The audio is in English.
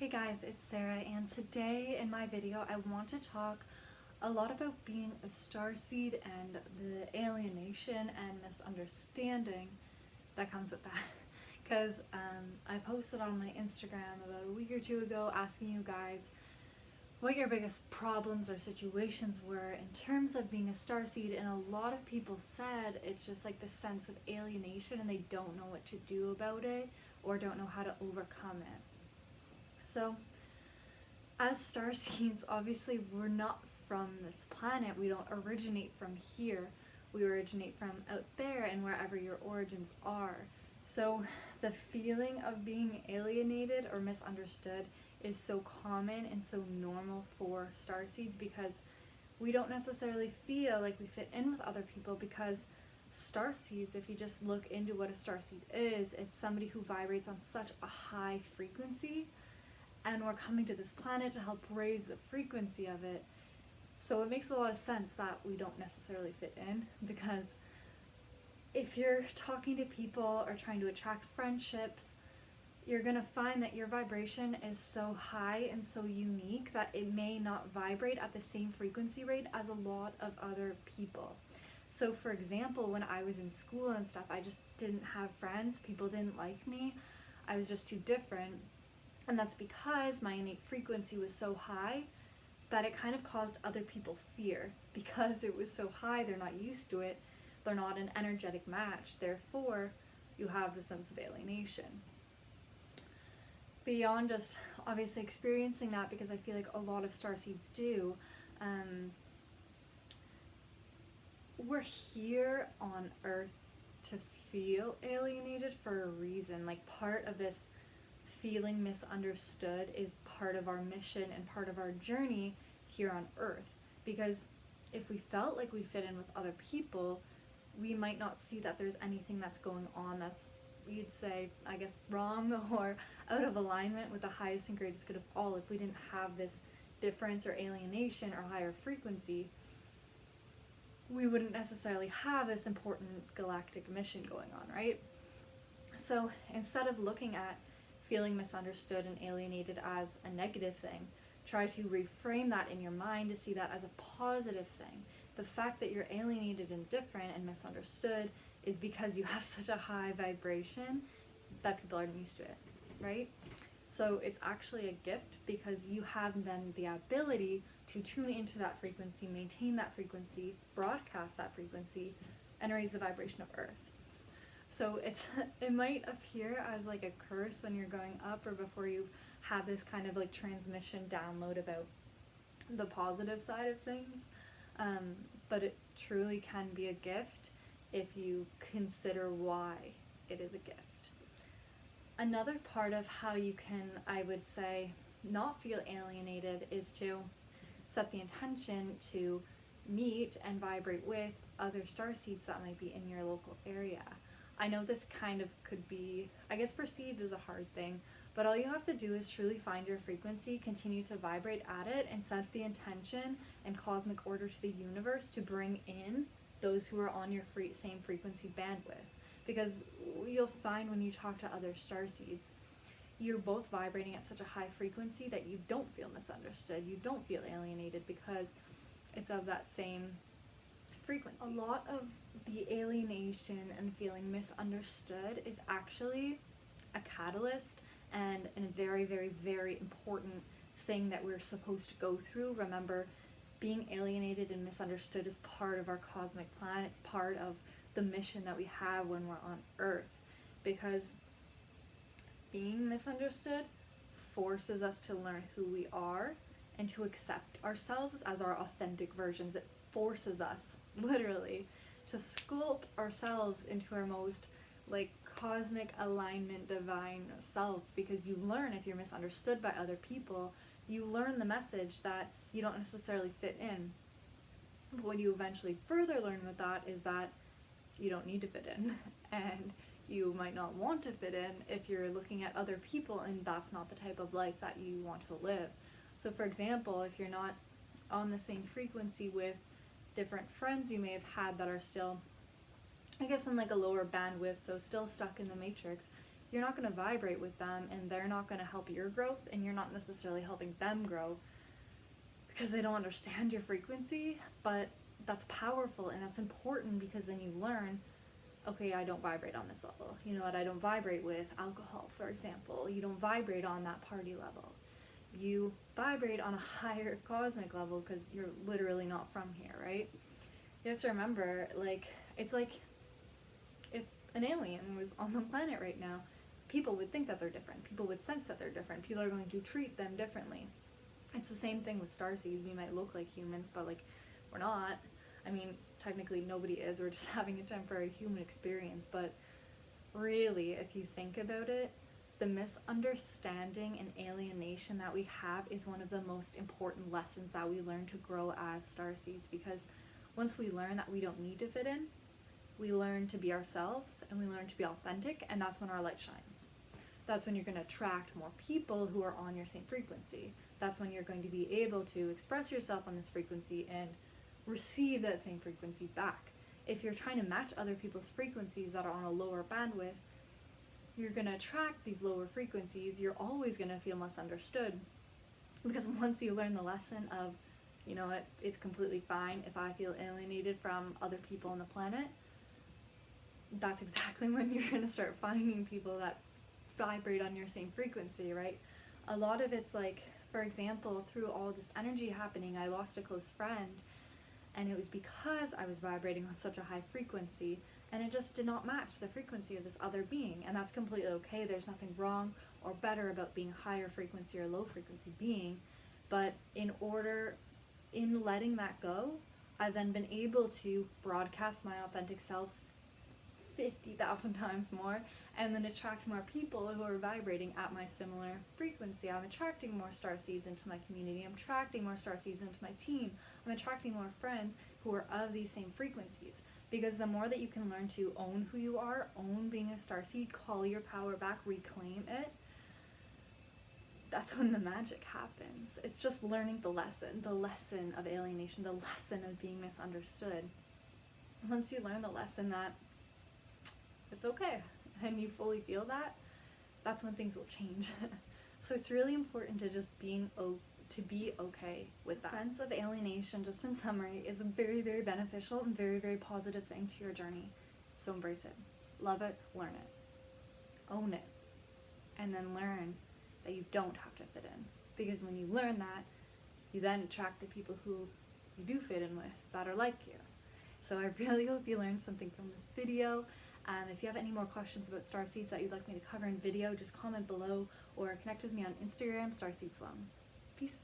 Hey guys, it's Sarah, and today in my video I want to talk a lot about being a starseed and the alienation and misunderstanding that comes with that. Because I posted on my Instagram about a week or two ago asking you guys what your biggest problems or situations were in terms of being a starseed, and a lot of people said it's just like the sense of alienation and they don't know what to do about it or don't know how to overcome it. So, as starseeds, obviously we're not from this planet. We don't originate from here. We originate from out there and wherever your origins are. So, the feeling of being alienated or misunderstood is so common and so normal for starseeds because we don't necessarily feel like we fit in with other people, because starseeds, if you just look into what a starseed is, it's somebody who vibrates on such a high frequency, and we're coming to this planet to help raise the frequency of it. So it makes a lot of sense that we don't necessarily fit in, because if you're talking to people or trying to attract friendships, you're going to find that your vibration is so high and so unique that it may not vibrate at the same frequency rate as a lot of other people. So for example, when I was in school and stuff, I just didn't have friends. People didn't like me. I was just too different. And that's because my innate frequency was so high that it kind of caused other people fear. Because it was so high, they're not used to it. They're not an energetic match. Therefore, you have the sense of alienation. Beyond just obviously experiencing that, because I feel like a lot of starseeds do, we're here on Earth to feel alienated for a reason. Like, part of this feeling misunderstood is part of our mission and part of our journey here on Earth. Because if we felt like we fit in with other people, we might not see that there's anything that's going on that's, you'd say, I guess, wrong or out of alignment with the highest and greatest good of all. If we didn't have this difference or alienation or higher frequency, we wouldn't necessarily have this important galactic mission going on, right? So instead of looking at feeling misunderstood and alienated as a negative thing, try to reframe that in your mind to see that as a positive thing. The fact that you're alienated and different and misunderstood is because you have such a high vibration that people aren't used to it, right? So it's actually a gift, because you have then the ability to tune into that frequency, maintain that frequency, broadcast that frequency, and raise the vibration of Earth. So it might appear as like a curse when you're going up, or before you've had this kind of like transmission download about the positive side of things, but it truly can be a gift if you consider why it is a gift. Another part of how you can, I would say, not feel alienated is to set the intention to meet and vibrate with other starseeds that might be in your local area. I know this kind of could be, I guess, perceived as a hard thing, but all you have to do is truly find your frequency, continue to vibrate at it, and set the intention and cosmic order to the universe to bring in those who are on your same frequency bandwidth. Because you'll find when you talk to other starseeds, you're both vibrating at such a high frequency that you don't feel misunderstood, you don't feel alienated, because it's of that same frequency. A lot of the alienation and feeling misunderstood is actually a catalyst and a very, very, very important thing that we're supposed to go through. Remember, being alienated and misunderstood is part of our cosmic plan. It's part of the mission that we have when we're on Earth, because being misunderstood forces us to learn who we are and to accept ourselves as our authentic versions. It forces us, literally, to sculpt ourselves into our most like cosmic alignment, divine self, because you learn, if you're misunderstood by other people, you learn the message that you don't necessarily fit in. But what you eventually further learn with that is that you don't need to fit in, and you might not want to fit in if you're looking at other people and that's not the type of life that you want to live. So for example, if you're not on the same frequency with different friends you may have had that are still, I guess, in like a lower bandwidth, so still stuck in the matrix, you're not going to vibrate with them, and they're not going to help your growth, and you're not necessarily helping them grow because they don't understand your frequency. But that's powerful, and that's important, because then you learn, okay, I don't vibrate on this level. You know what? I don't vibrate with alcohol, for example. You don't vibrate on that party level. You vibrate on a higher cosmic level because you're literally not from here, right? You have to remember, like, it's like if an alien was on the planet right now, people would think that they're different. People would sense that they're different. People are going to treat them differently. It's the same thing with starseeds. We might look like humans, but, like, we're not. I mean, technically nobody is. We're just having a temporary human experience. But really, if you think about it, the misunderstanding and alienation that we have is one of the most important lessons that we learn to grow as starseeds, because once we learn that we don't need to fit in, we learn to be ourselves, and we learn to be authentic, and that's when our light shines. That's when you're going to attract more people who are on your same frequency. That's when you're going to be able to express yourself on this frequency and receive that same frequency back. If you're trying to match other people's frequencies that are on a lower bandwidth, you're going to attract these lower frequencies. You're always going to feel misunderstood, because once you learn the lesson of, you know what, it's completely fine if I feel alienated from other people on the planet, that's exactly when you're going to start finding people that vibrate on your same frequency, right? A lot of it's like, for example, through all this energy happening, I lost a close friend, and it was because I was vibrating on such a high frequency, and it just did not match the frequency of this other being. And that's completely okay. There's nothing wrong or better about being a higher frequency or low frequency being. But in letting that go, I've then been able to broadcast my authentic self 50,000 times more, and then attract more people who are vibrating at my similar frequency. I'm attracting more starseeds into my community. I'm attracting more starseeds into my team. I'm attracting more friends who are of these same frequencies. Because the more that you can learn to own who you are, own being a starseed, call your power back, reclaim it, that's when the magic happens. It's just learning the lesson of alienation, the lesson of being misunderstood. Once you learn the lesson that it's okay, and you fully feel that, that's when things will change. So it's really important to just be okay with that. The sense of alienation, just in summary, is a very, very beneficial and very, very positive thing to your journey. So embrace it. Love it. Learn it. Own it. And then learn that you don't have to fit in. Because when you learn that, you then attract the people who you do fit in with that are like you. So I really hope you learned something from this video. If you have any more questions about starseeds that you'd like me to cover in video, just comment below or connect with me on Instagram, StarSeedSlum. Peace.